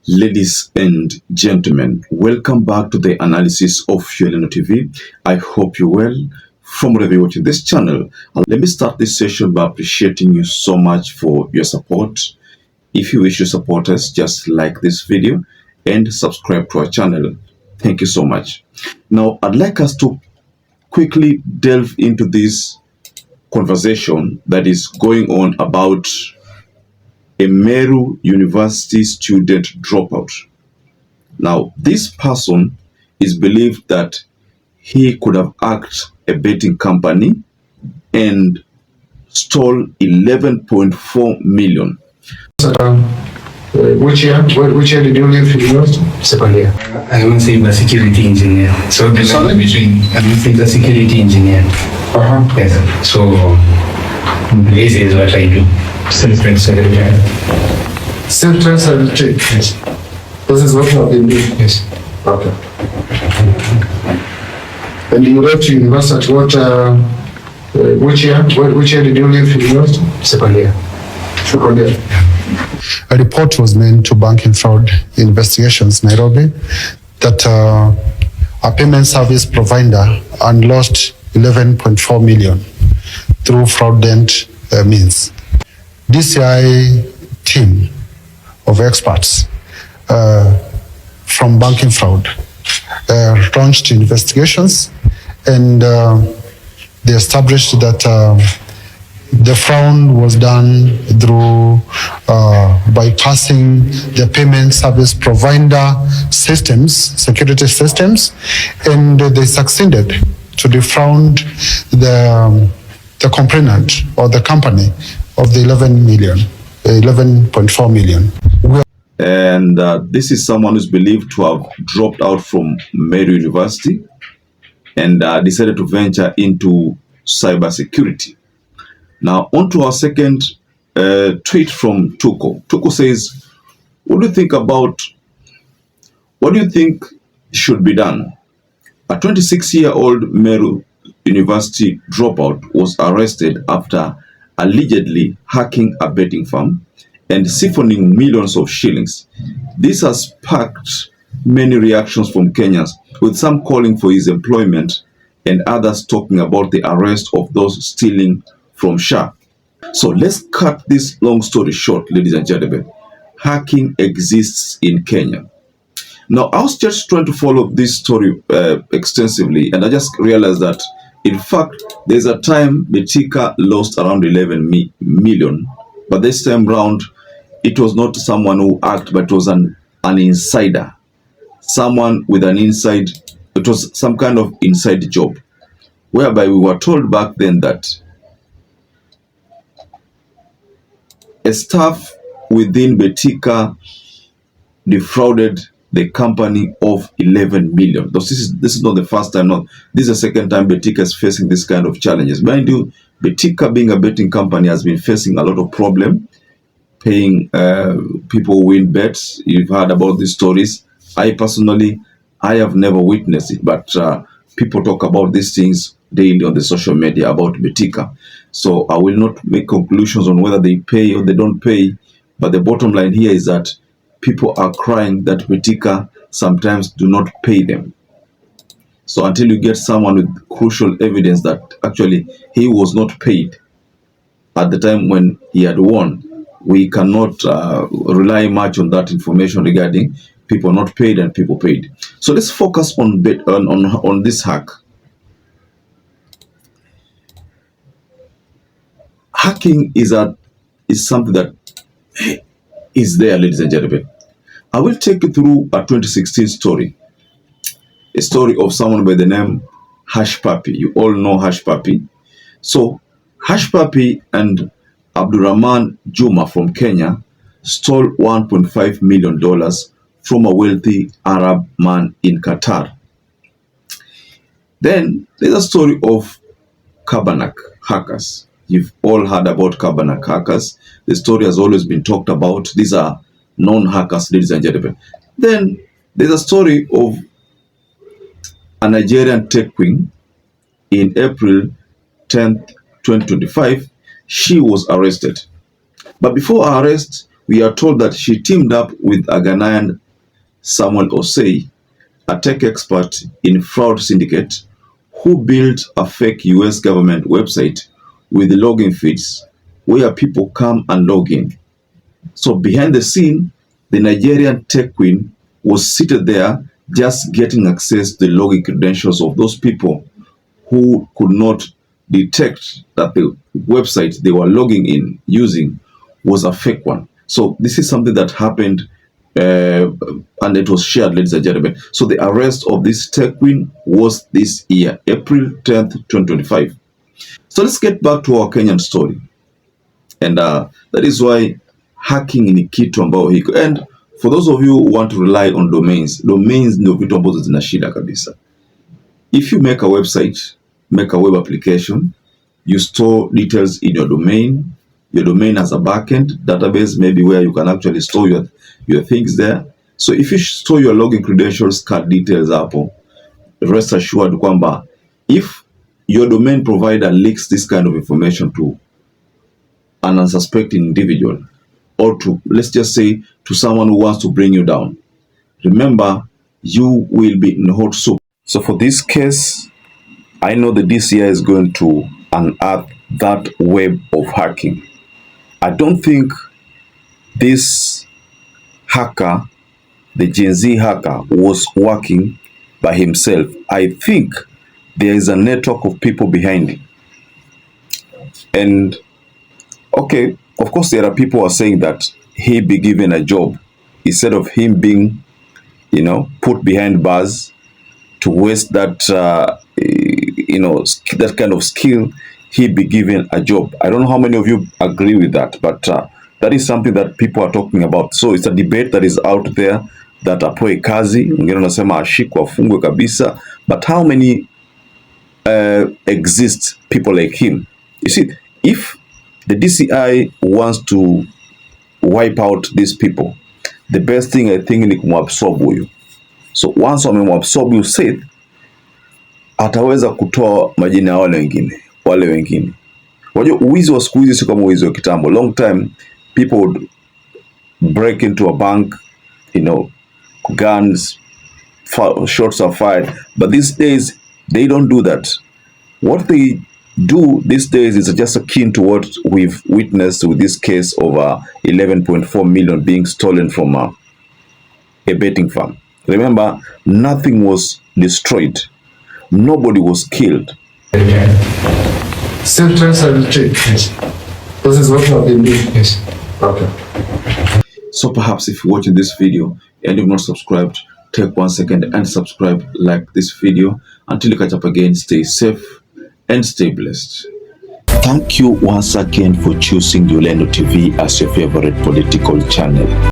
Ladies and gentlemen, welcome back to the analysis of YOLENO TV. I hope you're well from wherever you're watching this channel. Let me start this session by appreciating you so much for your support. If you wish to support us, just like this video and subscribe to our channel. Thank you so much. Now, I'd like us to quickly delve into this conversation that is going on about a Meru University student dropout. Now, this person is believed that he could have hacked a betting company and stole 11.4 million. Which year did you leave university? Second year. I'm a cybersecurity engineer. So the line between I'm a cybersecurity engineer. Yes. So this is what I do. Self-security. Self-security. Yes. This is what you have been doing. Yes. Okay. And you left university which year did you leave university? Second year. Second year. A report was made to Banking Fraud Investigations Nairobi that a payment service provider unlocked 11.4 million through fraudulent means. DCI team of experts from Banking Fraud launched investigations, and they established that the fraud was done through bypassing the payment service provider systems, security systems, and they succeeded to defraud the complainant or the company of the 11.4 million. And this is someone who's believed to have dropped out from Meru University and decided to venture into cybersecurity. Now, on to our second tweet from Tuko. Tuko says, what do you think should be done? A 26-year-old Meru University dropout was arrested after allegedly hacking a betting firm and siphoning millions of shillings. This has sparked many reactions from Kenyans, with some calling for his employment and others talking about the arrest of those stealing from Shah. So let's cut this long story short, ladies and gentlemen. Hacking exists in Kenya. Now, I was just trying to follow this story extensively, and I just realized that, in fact, there's a time Betika lost around 11 million, but this time round, it was not someone who hacked, but it was an insider. Someone with an inside, it was some kind of inside job, whereby we were told back then that a staff within Betika defrauded the company of 11 million. This is not the first time. No, this is the second time Betika is facing this kind of challenges. Mind you, Betika, being a betting company, has been facing a lot of problem paying people who win bets. You've heard about these stories. I personally have never witnessed it, but people talk about these things daily on the social media about Betika. So I will not make conclusions on whether they pay or they don't pay, but the bottom line here is that people are crying that Betika sometimes do not pay them. So until you get someone with crucial evidence that actually he was not paid at the time when he had won, we cannot rely much on that information regarding people not paid and people paid. So let's focus on this hack. Hacking is something that is there, ladies and gentlemen. I will take you through a 2016 story. A story of someone by the name Hush Puppy. You all know Hush Puppy. So Hush Puppy and Abdurrahman Juma from Kenya stole $1.5 million from a wealthy Arab man in Qatar. Then there's a story of Kabanak hackers. You've all heard about Kabanak hackers. The story has always been talked about. These are non-hackers, ladies and gentlemen. Then there's a story of a Nigerian tech queen. In April 10th, 2025, she was arrested. But before her arrest, we are told that she teamed up with a Ghanaian Samuel Osei, a tech expert in fraud syndicate, who built a fake US government website with login feeds where people come and log in. So behind the scene, the Nigerian tech queen was seated there just getting access to the login credentials of those people who could not detect that the website they were logging in using was a fake one. So this is something that happened and it was shared, ladies and gentlemen. So the arrest of this tech queen was this year, April 10th, 2025. So let's get back to our Kenyan story. And that is why hacking ni kitu ambao hiko. And for those of you who want to rely on domains ndio vitu ambazo zina shida kabisa. If you make a website, make a web application, you store details in your domain has a backend database, maybe where you can actually store your things there. So if you store your login credentials, card details hapo, rest assured kwamba if your domain provider leaks this kind of information to an unsuspecting individual, or to, let's just say, to someone who wants to bring you down, remember, you will be in hot soup. So for this case, I know the DCI is going to unearth that web of hacking. I don't think this hacker, the Gen Z hacker, was working by himself. I think there is a network of people behind it. And okay, of course, there are people who are saying that he be given a job instead of him being, put behind bars to waste that, that kind of skill. He be given a job. I don't know how many of you agree with that, but that is something that people are talking about. So it's a debate that is out there that apoe kazi, wengine wanasema ashikwe afungwe kabisa, but how many exist people like him? You see, if the DCI wants to wipe out these people, the best thing I think ni kumabsorb huyu. So once wamemabsorb huyu Seth, ataweza kutoa majina ya wale wengine. Wajua uwizi wa siku hizi si kama uwizi wa kitambo. Long time people would break into a bank, guns, shots are fired, but these days they don't do that. What they do these days is just akin to what we've witnessed with this case of 11.4 million being stolen from a betting farm. Remember, nothing was destroyed. Nobody was killed. Sentence and check. Yes. This is what I've been doing. Yes. Okay. So perhaps if you're watching this video and you've not subscribed, take 1 second and subscribe, like this video. Until you catch up again, stay safe and stay blessed. Thank you once again for choosing YOLENO TV as your favorite political channel.